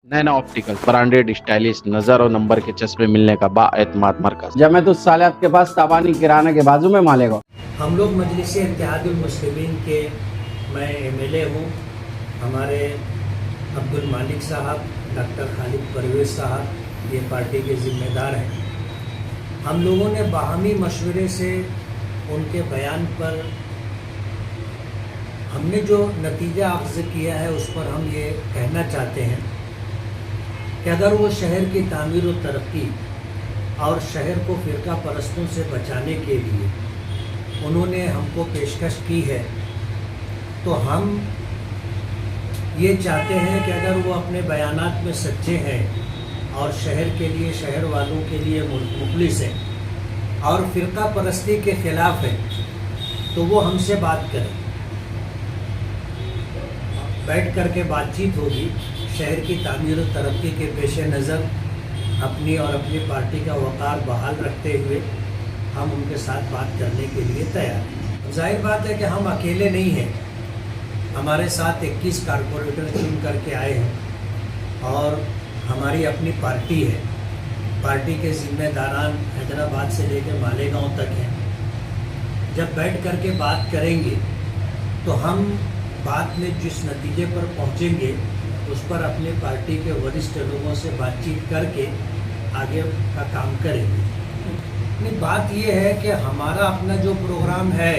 नैना opticals, branded stylish नजर और number के चश्मे मिलने का बाएतमाद मरकज। जब मैं तो सालियात के पास ताबानी किराना के बाजू में मालेगा। हम लोग मजलिस इत्तेहादुल मुस्लिमीन के, मैं एमएलए हूँ, हमारे अब्दुल मालिक साहब, डॉक्टर खालिद परवेज़ साहब ये पार्टी के ज़िम्मेदार हैं। हम लोगों ने बाहमी मशवरे से उनके बयान पर हमने जो नतीजा अख्ज़ किया है उस पर हम ये कहना चाहते हैं कि अगर वो शहर की तामीर और तरक्की और शहर को फ़िरका परस्तों से बचाने के लिए उन्होंने हमको पेशकश की है, तो हम ये चाहते हैं कि अगर वो अपने बयानात में सच्चे हैं और शहर के लिए, शहर वालों के लिए मुखलिस हैं और फ़िरका परस्ती के ख़िलाफ़ है, तो वो हमसे बात करें, बैठ कर के बातचीत होगी। शहर की तामीर और तरक्की के पेश नज़र अपनी और अपनी पार्टी का वक़ार बहाल रखते हुए हम उनके साथ बात करने के लिए तैयार हैं। जाहिर बात है कि हम अकेले नहीं हैं, हमारे साथ 21 कारपोरेटर चुन करके आए हैं और हमारी अपनी पार्टी है। पार्टी के ज़िम्मेदारान हैदराबाद से लेकर मालेगांव तक हैं। जब बैठ कर के बात करेंगे तो हम बात में जिस नतीजे पर पहुंचेंगे उस पर अपनी पार्टी के वरिष्ठ लोगों से बातचीत करके आगे का काम करेंगे। नहीं, बात ये है कि हमारा अपना जो प्रोग्राम है,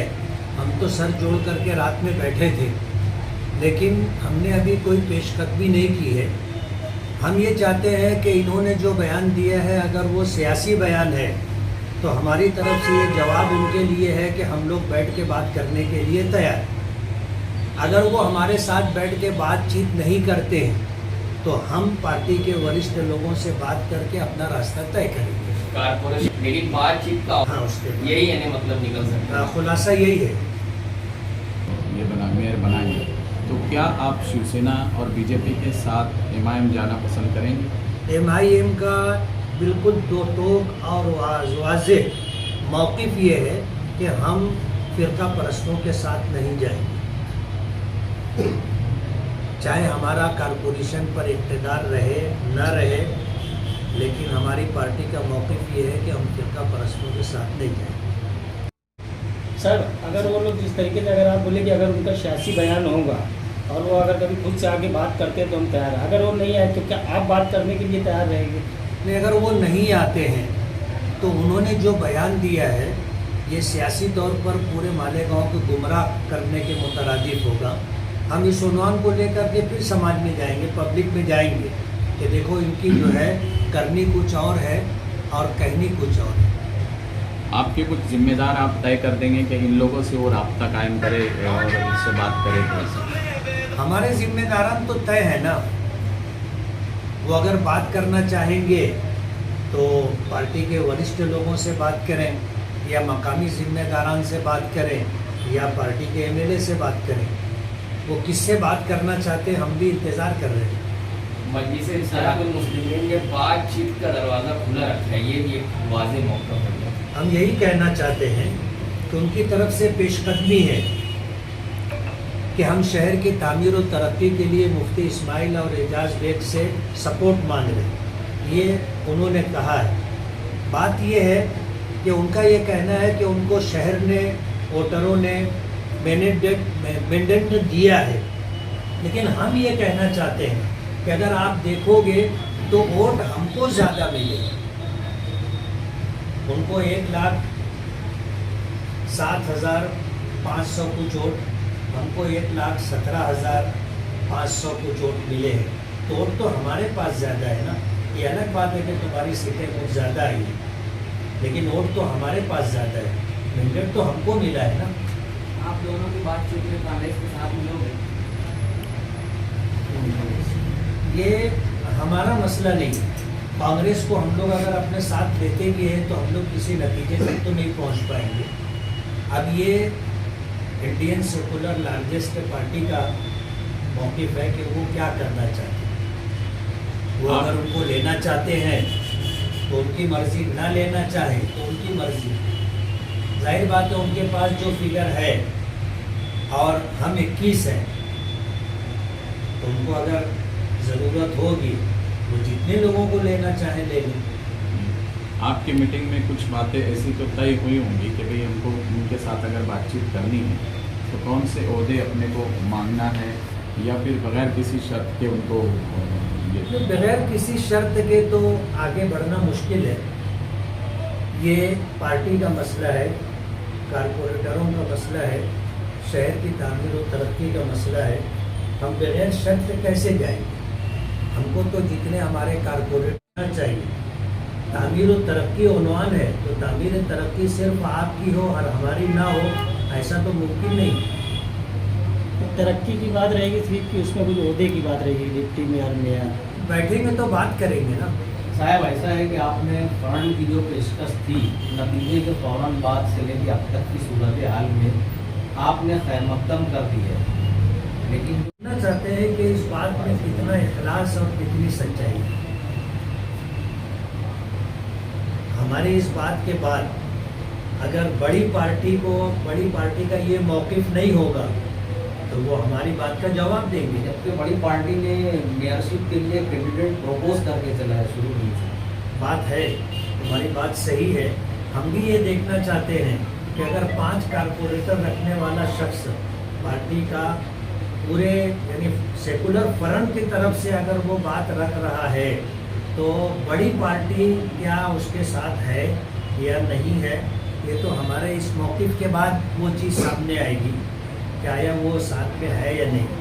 हम तो सर जोड़ करके रात में बैठे थे, लेकिन हमने अभी कोई पेशकदमी नहीं की है। हम ये चाहते हैं कि इन्होंने जो बयान दिया है, अगर वो सियासी बयान है तो हमारी तरफ से ये जवाब उनके लिए है कि हम लोग बैठ के बात करने के लिए तैयार हैं। अगर वो हमारे साथ बैठ के बातचीत नहीं करते हैं तो हम पार्टी के वरिष्ठ लोगों से बात करके अपना रास्ता तय करेंगे। कारपोरेशन लेकिन बातचीत का हाँ, उसके यही है ना, मतलब निकल सकता है। खुलासा यही है। मेयर बनाएंगे तो क्या आप शिवसेना और बीजेपी के साथ एमआईएम जाना पसंद करेंगे? एमआईएम का बिल्कुल दो टोक और वाज़ेह मौक़िफ़ ये है कि हम फ़िरका परस्तों के साथ नहीं जाएंगे। चाहे हमारा कारपोरेशन पर इक़्तिदार रहे न रहे, लेकिन हमारी पार्टी का मौक़िफ़ ये है कि हम फ़िरका परस्तों के साथ नहीं जाएंगे। सर, अगर वो लोग जिस तरीके से, अगर आप बोले कि अगर उनका सियासी बयान होगा और वो अगर कभी खुद से आके बात करते हैं तो हम तैयार हैं, अगर वो नहीं आए तो क्या आप बात करने के लिए तैयार रहेंगे? नहीं, अगर वो नहीं आते हैं तो उन्होंने जो बयान दिया है ये सियासी तौर पर पूरे मालेगांव को गुमराह करने के मुतरादिफ होगा। हम इस उन्वान को लेकर के फिर समाज में जाएंगे, पब्लिक में जाएंगे कि देखो इनकी जो है करनी कुछ और है और कहनी कुछ और है। आपके कुछ जिम्मेदार आप तय कर देंगे कि इन लोगों से वो राब्ता कायम करे और उनसे बात करे थोड़ा? हमारे जिम्मेदारान तो तय है ना। वो अगर बात करना चाहेंगे तो पार्टी के वरिष्ठ लोगों से बात करें या मकामी जिम्मेदारान से बात करें या पार्टी के एमएलए से बात करें। वो किससे बात करना चाहते हैं हम भी इंतज़ार कर रहे हैं। मजलिस इत्तेहादुल मुस्लिमीन ने बातचीत का दरवाज़ा खुला रखा है, ये भी एक वाज़ेह मौका है। हम यही कहना चाहते हैं कि उनकी तरफ से पेशकदमी है कि हम शहर की तामीर और तरक्की के लिए मुफ्ती इस्माइल और एजाज बेग से सपोर्ट मांग रहे हैं, ये उन्होंने कहा है। बात ये है कि उनका ये कहना है कि उनको शहर ने, वोटरों ने मैंडेट दिया है, लेकिन हम ये कहना चाहते हैं कि अगर आप देखोगे तो वोट हमको ज़्यादा मिलेगा। उनको 1,07,500 कुछ वोट, हमको 1,17,500 कुछ वोट मिले हैं। तो वोट तो हमारे पास ज़्यादा है ना। ये अलग बात है कि तुम्हारी सीटें कुछ ज़्यादा आई हैं, लेकिन वोट तो हमारे पास ज़्यादा है, मैंडेट तो हमको मिला है ना। आप दोनों की बातचीत में कांग्रेस के साथ मिलोगे? ये हमारा मसला नहीं है। कांग्रेस को हम लोग अगर अपने साथ लेते भी हैं तो हम लोग किसी नतीजे तक तो नहीं पहुंच पाएंगे। अब ये इंडियन सेकुलर लार्जेस्ट पार्टी का मौक़िफ़ है कि वो क्या करना चाहते हैं। वो अगर उनको लेना चाहते हैं तो उनकी मर्ज़ी, ना लेना चाहे तो उनकी मर्ज़ी। जाहिर बात है उनके पास जो फिगर है और हम 21 हैं, तो उनको अगर ज़रूरत होगी जितने लोगों को लेना चाहें ले लें। आपकी मीटिंग में कुछ बातें ऐसी तो तय हुई होंगी कि भाई हमको उनके साथ अगर बातचीत करनी है तो कौन से ओहदे अपने को मांगना है, या फिर बगैर किसी शर्त के उनको तो बगैर किसी शर्त के तो आगे बढ़ना मुश्किल है। ये पार्टी का मसला है, कारपोरेटरों का मसला है, शहर की तामीर और तरक्की का मसला है। हम बगैर शर्त कैसे जाएंगे? हमको तो जितने हमारे कारपोरेटर चाहिए। तामीर और तरक्की उन्वान है तो तामीर तरक्की सिर्फ आपकी हो और हमारी ना हो, ऐसा तो मुमकिन नहीं। तो तरक्की की बात रहेगी सिर्फ कि उसमें कुछ ओहदे की बात रहेगी, डिप्टी मेयर मेयर बैठेंगे तो बात करेंगे ना। साहब ऐसा है कि आपने फंड की जो पेशकश थी, नतीजे के फौरन बाद से लेकर अब तक की सूरत हाल में आपने खैर मकदम कर दी है, लेकिन जानना चाहते हैं कि इस बात में कितना इखलास और कितनी सच्चाई है। हमारी इस बात के बाद अगर बड़ी पार्टी का ये मौक़िफ़ नहीं होगा तो वो हमारी बात का जवाब देंगे। जबकि बड़ी पार्टी ने मेयरशिप के लिए कैंडिडेट प्रपोज करके चला है शुरू में से। बात है, तुम्हारी बात सही है। हम भी ये देखना चाहते हैं कि अगर 5 कारपोरेटर रखने वाला शख्स पार्टी का पूरे यानी सेकुलर फ्रंट की तरफ से अगर वो बात रख रहा है तो बड़ी पार्टी क्या उसके साथ है या नहीं है, ये तो हमारे इस मौक़िफ़ के बाद वो चीज़ सामने आएगी, क्या या वो साथ में है या नहीं।